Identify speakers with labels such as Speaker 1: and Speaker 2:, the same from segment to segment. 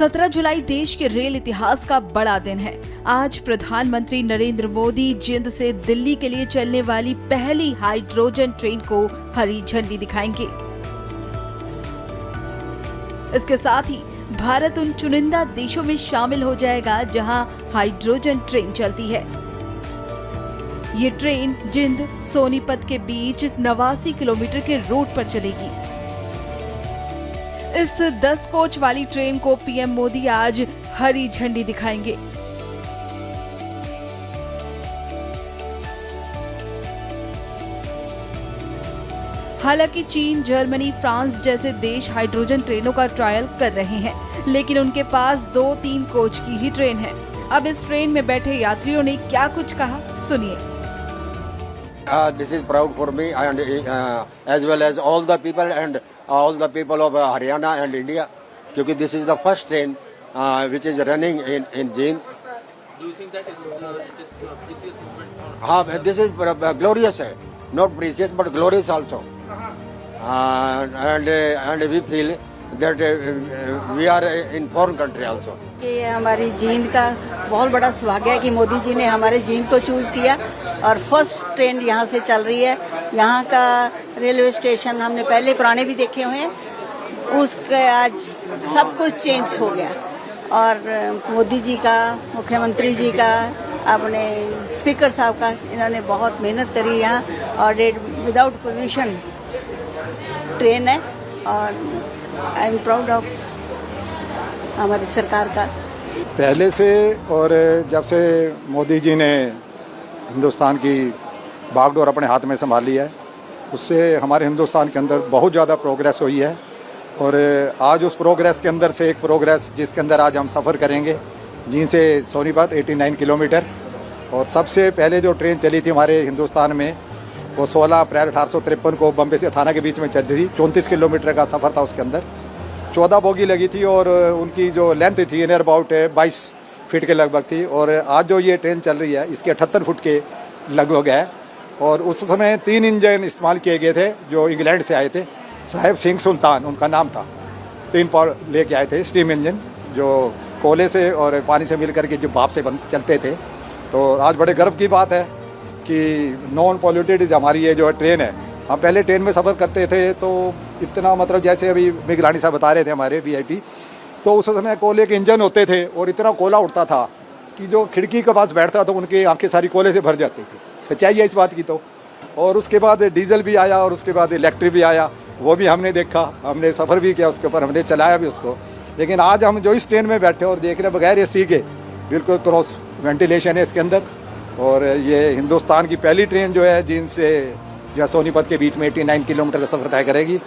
Speaker 1: 17 जुलाई देश के रेल इतिहास का बड़ा दिन है। आज प्रधानमंत्री नरेंद्र मोदी जिंद से दिल्ली के लिए चलने वाली पहली हाइड्रोजन ट्रेन को हरी झंडी दिखाएंगे। इसके साथ ही भारत उन चुनिंदा देशों में शामिल हो जाएगा जहां हाइड्रोजन ट्रेन चलती है। ये ट्रेन जिंद सोनीपत के बीच 89 किलोमीटर के रूट पर चलेगी। इस 10 कोच वाली ट्रेन को पीएम मोदी आज हरी झंडी दिखाएंगे। हालांकि चीन, जर्मनी, फ्रांस जैसे देश हाइड्रोजन ट्रेनों का ट्रायल कर रहे हैं, लेकिन उनके पास 2-3 कोच की ही ट्रेन है। अब इस ट्रेन में बैठे यात्रियों ने क्या कुछ कहा, सुनिए।
Speaker 2: This is proud for me and as well as all the people of Haryana and India, because this is the first train which is running in Jind.
Speaker 3: Do you think that it is a precious moment?
Speaker 2: This is glorious, not precious but glorious also. And we feel that we are in foreign country also.
Speaker 4: ये हमारी जींद का बहुत बड़ा सौभाग्य है कि मोदी जी ने हमारे जींद को चूज किया और फर्स्ट ट्रेन यहाँ से चल रही है। यहाँ का रेलवे स्टेशन हमने पहले पुराने भी देखे हुए हैं, उसके आज सब कुछ चेंज हो गया। और मोदी जी का, मुख्यमंत्री जी का, अपने स्पीकर साहब का, इन्होंने बहुत मेहनत करी यहाँ और विदाउट पोल्यूशन ट्रेन है और आई एम प्राउड ऑफ हमारी सरकार का।
Speaker 5: पहले से और जब से मोदी जी ने हिंदुस्तान की बागडोर अपने हाथ में संभाली है, उससे हमारे हिंदुस्तान के अंदर बहुत ज़्यादा प्रोग्रेस हुई है। और आज उस प्रोग्रेस के अंदर से एक प्रोग्रेस जिसके अंदर आज हम सफ़र करेंगे जींद से सोनीपत 89 किलोमीटर। और सबसे पहले जो ट्रेन चली थी हमारे हिंदुस्तान में वो 16 अप्रैल 1853 को बम्बे से थाना के बीच में चलती थी। 34 किलोमीटर का सफ़र था, उसके अंदर 14 बोगी लगी थी और उनकी जो लेंथ थी नियर अबाउट 22 फीट के लगभग थी। और आज जो ये ट्रेन चल रही है इसके 78 फुट के लगभग है। और उस समय 3 इंजन इस्तेमाल किए गए थे जो इंग्लैंड से आए थे। साहिब सिंह सुल्तान उनका नाम था। 3 पावर लेके आए थे स्टीम इंजन जो कोयले से और पानी से मिल करके जो भाप से चलते थे। तो आज बड़े गर्व की बात है कि नॉन पॉल्यूटेड हमारी ये जो है ट्रेन है। हम पहले ट्रेन में सफ़र करते थे तो इतना मतलब जैसे अभी मिगलानी साहब बता रहे थे हमारे वीआईपी, तो उस समय कोयले के इंजन होते थे और इतना कोयला उड़ता था कि जो खिड़की के पास बैठता तो उनकी आंखें सारी कोयले से भर जाती थी। सच्चाई है इस बात की तो। और उसके बाद डीजल भी आया और उसके बाद इलेक्ट्रिक भी आया, वो भी हमने देखा, हमने सफ़र भी किया, उसके ऊपर हमने चलाया भी उसको। लेकिन आज हम जो इस ट्रेन में बैठे और देख रहे हैं बगैर एसी के, बिल्कुल क्रॉस वेंटिलेशन है इसके अंदर। और ये हिंदुस्तान की पहली ट्रेन जो है जींद से या सोनीपत के बीच में 89 किलोमीटर का सफ़र तय करेगी।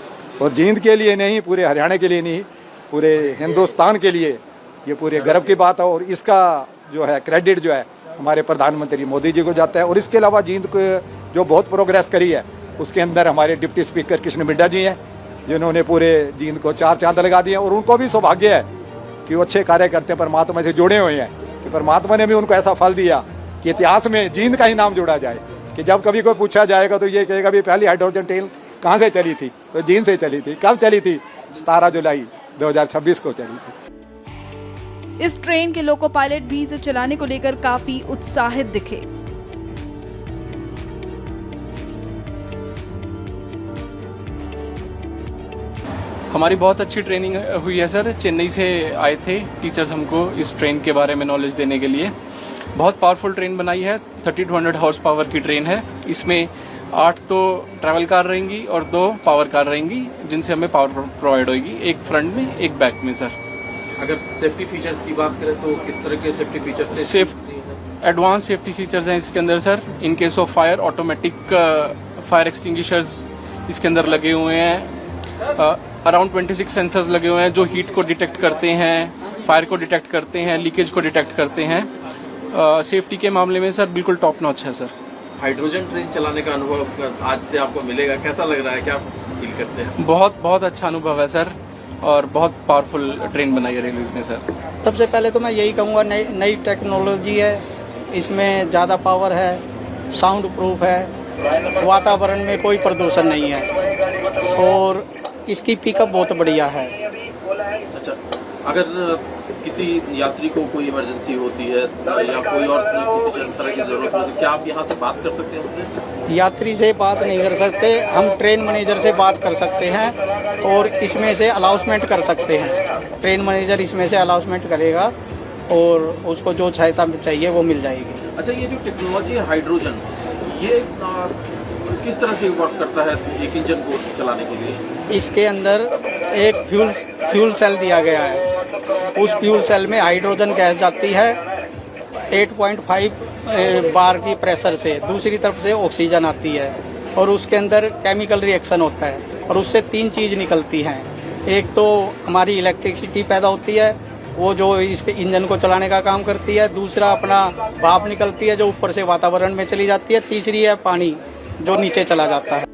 Speaker 5: और जींद के लिए नहीं, पूरे हरियाणा के लिए नहीं, पूरे हिंदुस्तान के लिए ये पूरे गर्व की बात है। और इसका जो है क्रेडिट जो है हमारे प्रधानमंत्री मोदी जी को जाता है। और इसके अलावा जींद को जो बहुत प्रोग्रेस करी है उसके अंदर हमारे डिप्टी स्पीकर कृष्ण मिड्डा जी हैं, जिन्होंने पूरे जींद को 4 चांद लगा दिए। और उनको भी सौभाग्य है कि वो अच्छे कार्य करते हैं, परमात्मा से जुड़े हुए हैं, कि परमात्मा ने भी उनको ऐसा फल दिया कि इतिहास में जींद का ही नाम जोड़ा जाए। कि जब कभी कोई पूछा जाएगा तो ये कहेगा भी पहली हाइड्रोजन ट्रेन कहाँ से चली थी, तो जींद से चली थी। कब चली थी? 17 जुलाई 2026 को चली थी।
Speaker 1: इस ट्रेन के लोको पायलट भी इसे चलाने को लेकर काफी उत्साहित दिखे।
Speaker 3: हमारी बहुत अच्छी ट्रेनिंग हुई है सर। चेन्नई से आए थे टीचर्स हमको इस ट्रेन के बारे में नॉलेज देने के लिए। बहुत पावरफुल ट्रेन बनाई है। 3200 हॉर्स पावर की ट्रेन है। इसमें 8 तो ट्रैवल कार रहेंगी और 2 पावर कार रहेंगी जिनसे हमें पावर प्रोवाइड होगी, एक फ्रंट में एक बैक में सर।
Speaker 6: अगर सेफ्टी फीचर्स की बात करें तो किस तरह के safety features?
Speaker 3: Advance safety features हैं इसके अंदर sir. In case of fire automatic fire extinguishers इसके अंदर लगे हुए हैं। अराउंड 26 सेंसर्स लगे हुए हैं जो हीट को डिटेक्ट करते हैं, फायर को डिटेक्ट करते हैं, लीकेज को डिटेक्ट करते हैं। सेफ्टी के मामले में सर बिल्कुल टॉप नॉच है सर।
Speaker 6: हाइड्रोजन ट्रेन चलाने का अनुभव आज से आपको मिलेगा, कैसा लग रहा है, क्या फील करते हैं?
Speaker 3: बहुत अच्छा अनुभव है सर और बहुत पावरफुल ट्रेन बनाई है रेलवेज ने सर।
Speaker 7: सबसे पहले तो मैं यही कहूँगा, नई टेक्नोलॉजी है, इसमें ज़्यादा पावर है, साउंड प्रूफ है, वातावरण में कोई प्रदूषण नहीं है और इसकी पिकअप बहुत बढ़िया है।
Speaker 6: अच्छा, अगर किसी यात्री को कोई इमरजेंसी होती है या कोई और किसी तरह की जरूरत होती है, क्या आप यहाँ से बात कर सकते हैं उनसे?
Speaker 7: यात्री से बात नहीं कर सकते, हम ट्रेन मैनेजर से बात कर सकते हैं और इसमें से अनाउंसमेंट कर सकते हैं। ट्रेन मैनेजर इसमें से अनाउंसमेंट करेगा और उसको जो सहायता चाहिए वो मिल जाएगी।
Speaker 6: अच्छा, ये जो टेक्नोलॉजी है हाइड्रोजन, ये किस तरह से वर्क करता है एक इंजन को चलाने के लिए?
Speaker 7: इसके अंदर एक फ्यूल सेल दिया गया है। उस फ्यूल सेल में हाइड्रोजन गैस जाती है 8.5 बार की प्रेशर से, दूसरी तरफ से ऑक्सीजन आती है और उसके अंदर केमिकल रिएक्शन होता है और उससे 3 चीज़ निकलती हैं। एक तो हमारी इलेक्ट्रिसिटी पैदा होती है, वो जो इसके इंजन को चलाने का काम करती है। दूसरा अपना भाप निकलती है जो ऊपर से वातावरण में चली जाती है। तीसरी है पानी जो नीचे चला जाता है।